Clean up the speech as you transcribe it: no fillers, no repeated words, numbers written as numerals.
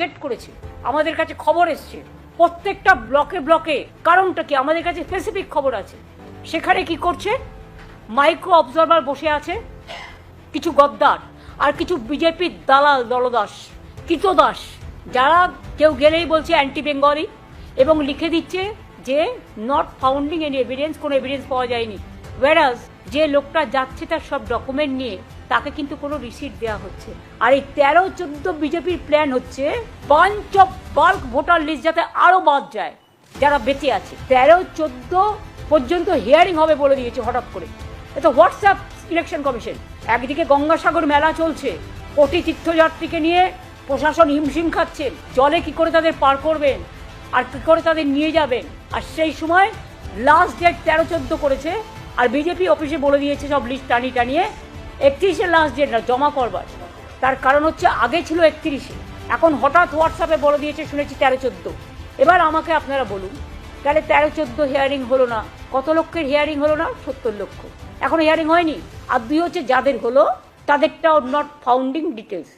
Collect করেছে, আমাদের কাছে খবর এসছে প্রত্যেকটা ব্লকে ব্লকে। কারণটা কি? আমাদের কাছে স্পেসিফিক খবর আছে। সেখানে কি করছে? মাইক্রো অবজারভার বসে আছে কিছু গদ্দার আর কিছু বিজেপির দালাল দলদাস কৃতদাস, যারা কেউ গেলেই বলছে অ্যান্টি বেঙ্গলি এবং লিখে দিচ্ছে যে নট ফাউন্ডিং এনি এভিডেন্স, কোনো এভিডেন্স পাওয়া যায়নি। ওয়ারাস যে লোকটা যাচ্ছে তার সব ডকুমেন্ট নিয়ে, তাকে কিন্তু কোনো রিসিট দেওয়া হচ্ছে। আর এই 13-14 বিজেপির প্ল্যান হচ্ছে bunch of bulk voter list যাতে আরও বাদ যায় যারা বেঁচে আছে। 13-14 পর্যন্ত হিয়ারিং হবে বলে দিয়েছে হঠাৎ করে। এটা হোয়াটসঅ্যাপ ইলেকশন কমিশন। একদিকে গঙ্গাসাগর মেলা চলছে, কোটি তীর্থযাত্রীকে নিয়ে প্রশাসন হিমশিম খাচ্ছেন, জলে কি করে তাদের পার করবেন আর কি করে তাদের নিয়ে যাবেন। আর সেই সময় লাস্ট ডেট 13-14 করেছে, আর বিজেপি অফিসে বলে দিয়েছে সব লিস্ট টানিয়ে 31-এ লাস্ট ডেট না জমা করবার। তার কারণ হচ্ছে আগে ছিল 31-এ, এখন হঠাৎ হোয়াটসঅ্যাপে বলে দিয়েছে শুনেছি 13-14। এবার আমাকে আপনারা বলুন, তাহলে 13-14 হিয়ারিং হলো না, কত লক্ষের হিয়ারিং হলো না? 70 লক্ষ। এখনো হিয়ারিং হয়নি। আর দুই হচ্ছে যাদের হলো তাদেরটাও নট ফাউন্ডিং ডিটেলস।